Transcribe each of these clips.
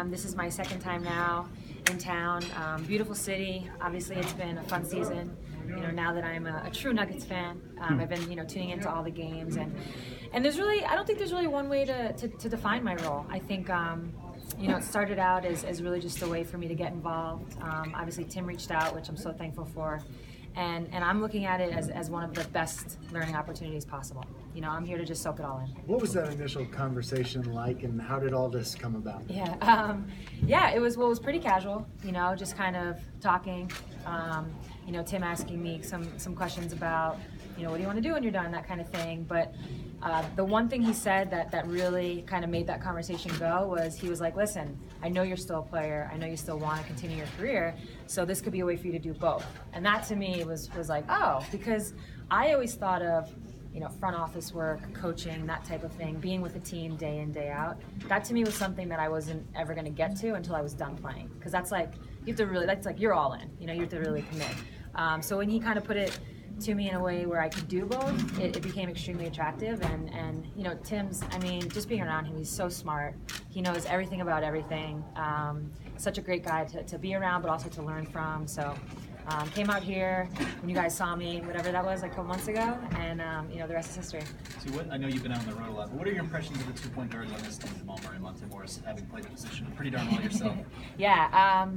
This is my second time now in town. Beautiful city. Obviously, it's been a fun season. Now that I'm a true Nuggets fan, I've been tuning into all the games, and there's really, I don't think there's really one way to define my role. I think it started out as really just a way for me to get involved. Obviously, Tim reached out, which I'm so thankful for. And I'm looking at it as one of the best learning opportunities possible. I'm here to just soak it all in. What was that initial conversation like, and how did all this come about? Yeah, it was pretty casual. Just kind of talking. Tim asking me some questions about, what do you want to do when you're done, that kind of thing. But the one thing he said that really kind of made that conversation go was, he was like, listen, I know you're still a player. I know you still want to continue your career. So this could be a way for you to do both. And that to me was like, oh, because I always thought of, front office work, coaching, that type of thing, being with a team day in, day out. That to me was something that I wasn't ever going to get to until I was done playing. Because that's like, that's like you're all in. You have to really commit. So when he kind of put it to me in a way where I could do both, it became extremely attractive. And Tim's, just being around him, he's so smart. He knows everything about everything. Such a great guy to be around, but also to learn from. So came out here when you guys saw me, whatever that was, like a couple months ago, and the rest is history. So I know you've been out on the road a lot, but what are your impressions of the two-point guards on this team, Jamal Murray and Monte Morris, having played the position pretty darn well yourself? Yeah,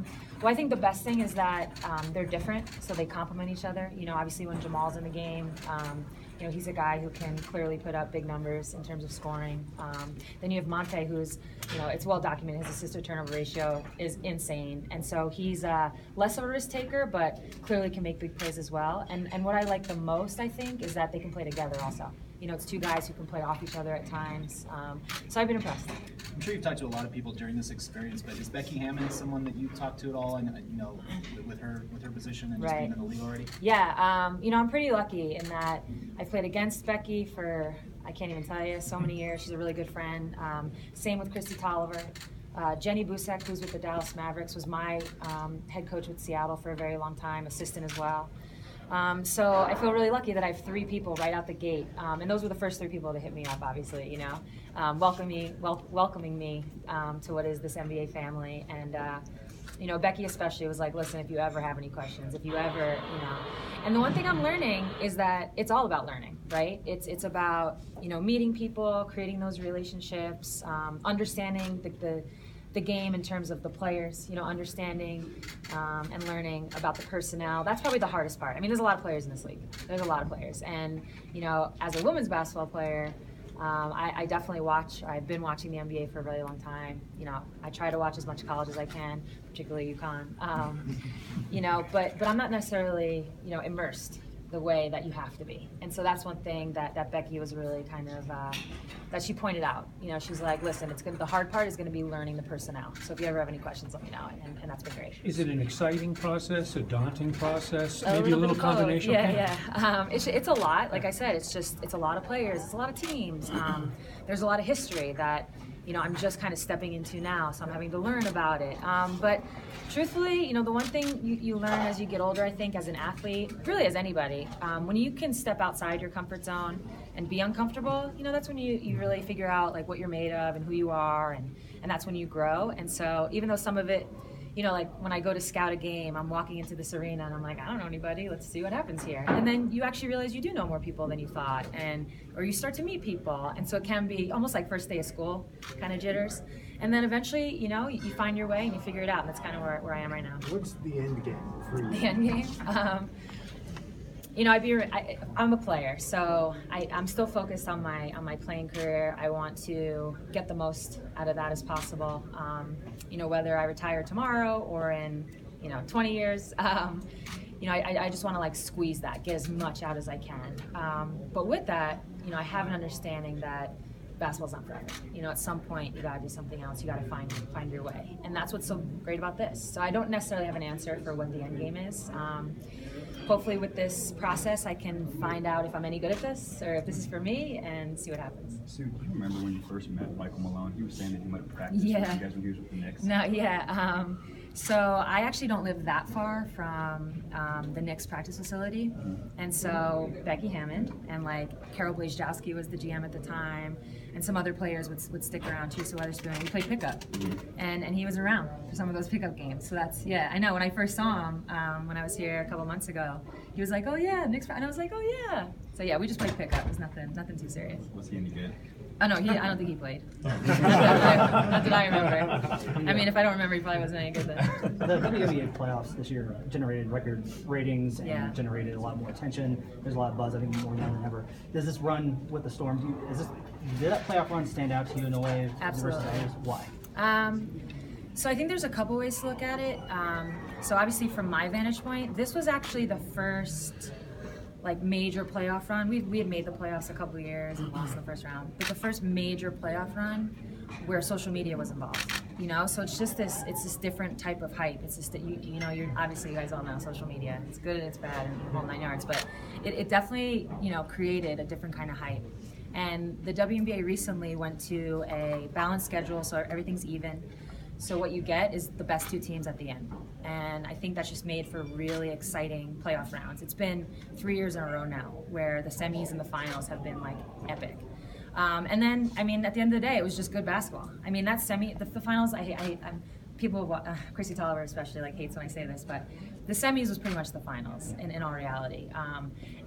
well, I think the best thing is that they're different, so they complement each other. Obviously when Jamal's in the game, he's a guy who can clearly put up big numbers in terms of scoring. Then you have Monte, who's, it's well documented, his assist to turnover ratio is insane. And so he's less of a risk taker, but clearly can make big plays as well. And what I like the most, I think, is that they can play together also. It's two guys who can play off each other at times. So I've been impressed. I'm sure you've talked to a lot of people during this experience, but is Becky Hammon someone that you've talked to at all, and with her position and just being in the league already? Yeah, I'm pretty lucky in that I've played against Becky for, I can't even tell you, so many years. She's a really good friend. Same with Tolliver. Jenny Busek, who's with the Dallas Mavericks, was my head coach with Seattle for a very long time, assistant as well. So I feel really lucky that I have three people right out the gate, and those were the first three people to hit me up, obviously, welcoming me to what is this NBA family. And Becky especially was like, listen, if you ever have any questions, if you ever, and the one thing I'm learning is that it's all about learning, right? It's about, meeting people, creating those relationships, understanding the game in terms of the players, understanding and learning about the personnel. That's probably the hardest part. There's a lot of players in this league. There's a lot of players. And, as a women's basketball player, I definitely watch. I've been watching the NBA for a really long time. I try to watch as much college as I can, particularly UConn. But I'm not necessarily, immersed the way that you have to be. And so that's one thing that Becky was really kind of, that she pointed out. She's like, listen, the hard part is going to be learning the personnel. So if you ever have any questions, let me know. And that's been great. Is it an exciting process, a daunting process, maybe a little combination? Yeah. It's a lot. Like I said, it's a lot of players, it's a lot of teams. There's a lot of history that, I'm just kind of stepping into now, so I'm having to learn about it. But truthfully, the one thing you learn as you get older, I think, as an athlete, really as anybody, when you can step outside your comfort zone and be uncomfortable, that's when you really figure out like what you're made of and who you are, and that's when you grow. And so even though some of it, like when I go to scout a game, I'm walking into this arena and I'm like, I don't know anybody, let's see what happens here. And then you actually realize you do know more people than you thought, or you start to meet people. And so it can be almost like first day of school kind of jitters. And then eventually, you find your way and you figure it out. And that's kind of where I am right now. What's the end game for you? The end game? I'm a player, so I'm still focused on my playing career. I want to get the most out of that as possible. Whether I retire tomorrow or in 20 years, I just want to like squeeze that, get as much out as I can. But with that, I have an understanding that basketball's not forever. At some point you gotta do something else. You gotta find your way, and that's what's so great about this. So I don't necessarily have an answer for what the end game is. Hopefully with this process I can find out if I'm any good at this or if this is for me and see what happens. Sue, do you remember when you first met Michael Malone? He was saying that he might have practiced with you guys when he was with the Knicks. No, yeah. So I actually don't live that far from the Knicks practice facility, and so Becky Hammon and like Carol Blazejowski was the GM at the time, and some other players would stick around. Teresa Weatherspoon. We played pickup, and he was around for some of those pickup games. So that's I know. When I first saw him when I was here a couple months ago, he was like, "Oh yeah, Knicks," and I was like, "Oh yeah." So yeah, we just played pickup. It was nothing too serious. Was he any good? Oh no, I don't think he played. Not that I remember. I mean, if I don't remember, he probably wasn't any good then. The WNBA playoffs this year generated record ratings and Yeah. generated a lot more attention. There's a lot of buzz, I think, more now than ever. Does this run with the Storm? Did that playoff run stand out to you in a way Absolutely. versus others? Why? So I think there's a couple ways to look at it. So obviously, from my vantage point, this was actually the first like major playoff run. We had made the playoffs a couple of years and lost in the first round, but the first major playoff run where social media was involved. So it's this different type of hype. It's just that you're obviously, you guys all know social media. It's good and it's bad and the whole 9 yards, but it definitely created a different kind of hype. And the WNBA recently went to a balanced schedule, so everything's even. So what you get is the best 2 teams at the end. And I think that's just made for really exciting playoff rounds. It's been 3 years in a row now where the semis and the finals have been like epic. And then, I mean, at the end of the day, it was just good basketball. I mean, that the finals, Chrissy Tolliver especially like hates when I say this, but the semis was pretty much the finals in all reality.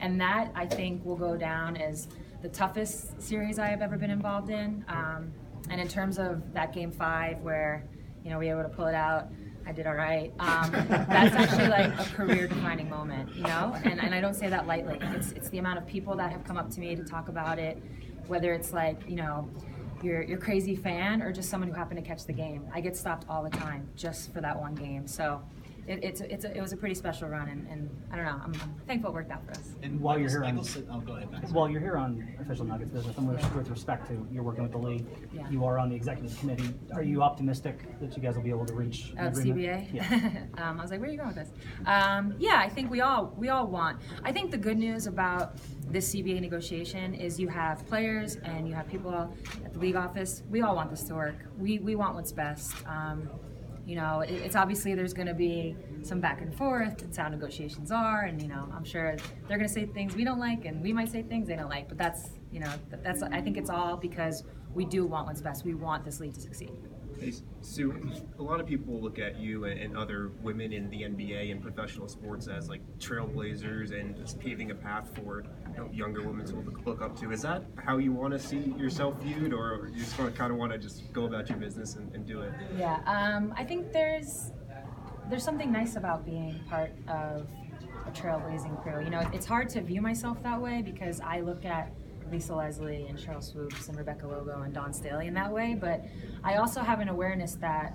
And that, I think, will go down as the toughest series I have ever been involved in. And in terms of that game 5 where, we were able to pull it out, I did all right. That's actually like a career-defining moment, And I don't say that lightly. It's the amount of people that have come up to me to talk about it, whether it's like, your crazy fan or just someone who happened to catch the game. I get stopped all the time just for that one game. So it was a pretty special run, and I don't know. I'm thankful it worked out for us. And While you're here on, go ahead, Max. while you're here on official Nuggets business, and with respect to you're working with the league, Yeah. you are on the executive committee. Are you optimistic that you guys will be able to reach an agreement? CBA? Yeah. I was like, where are you going with this? Yeah, I think we all want. I think the good news about this CBA negotiation is you have players and you have people at the league office. We all want this to work. We want what's best. It's obviously there's going to be some back and forth. That's how negotiations are, and I'm sure they're going to say things we don't like, and we might say things they don't like. But that's I think it's all because we do want what's best. We want this league to succeed. Hey, Sue, a lot of people look at you and other women in the NBA and professional sports as like trailblazers and just paving a path for younger women to look up to. Is that how you want to see yourself viewed, or you just kind of want to just go about your business and do it? Yeah, I think there's something nice about being part of a trailblazing crew. It's hard to view myself that way because I look at Lisa Leslie and Cheryl Swoops and Rebecca Lobo and Dawn Staley in that way, but I also have an awareness that,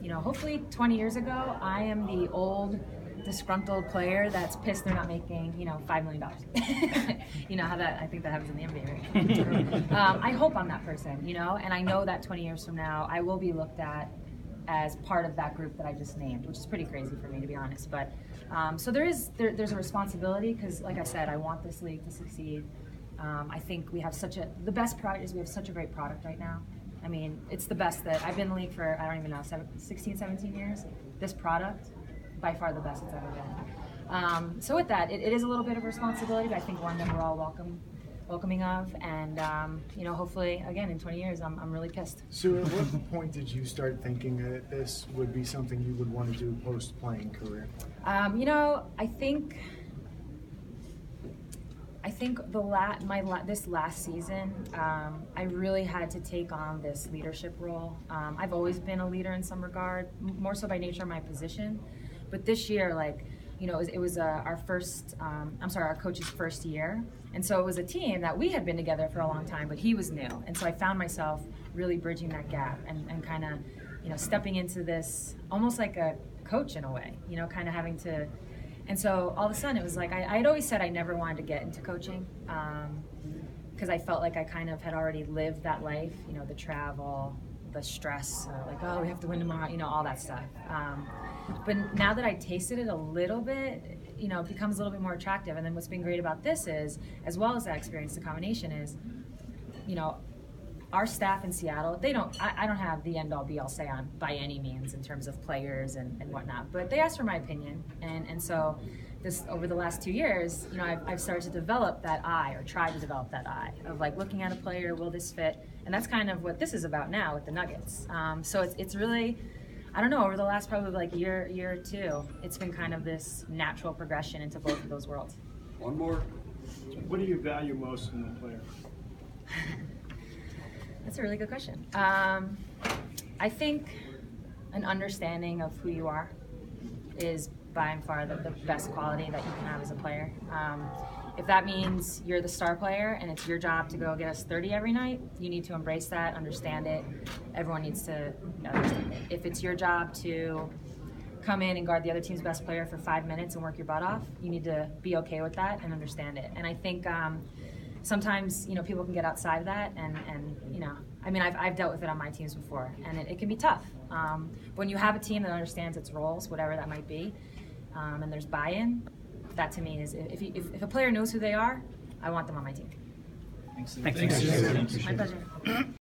hopefully 20 years ago, I am the old, disgruntled player that's pissed they're not making, $5 million. I think that happens in the NBA, right? I hope I'm that person, and I know that 20 years from now, I will be looked at as part of that group that I just named, which is pretty crazy for me, to be honest. But so there's a responsibility because, like I said, I want this league to succeed. I think we have the best product is we have such a great product right now. I mean, it's the best that I've been in the league for, I don't even know, 16, 17 years. This product, by far the best it's ever been. So with that, it is a little bit of a responsibility, but I think one that we're all welcoming of. And, hopefully, again, in 20 years, I'm really pissed. So at what point did you start thinking that this would be something you would want to do post-playing career? I think this last season, I really had to take on this leadership role. I've always been a leader in some regard, more so by nature of my position. But this year, it was our coach's first year. And so it was a team that we had been together for a long time, but he was new. And so I found myself really bridging that gap and kind of, stepping into this almost like a coach in a way, kind of having to. And so all of a sudden it was like, I had always said I never wanted to get into coaching because I felt like I kind of had already lived that life, the travel, the stress, we have to win tomorrow, all that stuff. But now that I tasted it a little bit, it becomes a little bit more attractive. And then what's been great about this is, as well as that experience, the combination is, our staff in Seattle, I don't have the end all be all say on by any means in terms of players and whatnot, but they asked for my opinion. And so this, over the last 2 years, you know, I've started to develop that eye, or try to develop that eye of like looking at a player, will this fit? And that's kind of what this is about now with the Nuggets. So it's really, I don't know, over the last probably like year or two, it's been kind of this natural progression into both of those worlds. One more. What do you value most in a player? That's a really good question. I think an understanding of who you are is by and far the best quality that you can have as a player. If that means you're the star player and it's your job to go get us 30 every night, you need to embrace that, understand it. Everyone needs to understand it. If it's your job to come in and guard the other team's best player for 5 minutes and work your butt off, you need to be okay with that and understand it. And I think sometimes, you know, people can get outside of that and you know, I mean, I've dealt with it on my teams before, and it can be tough. When you have a team that understands its roles, whatever that might be, and there's buy-in, that to me is, if a player knows who they are, I want them on my team. Thanks. Thanks. My pleasure.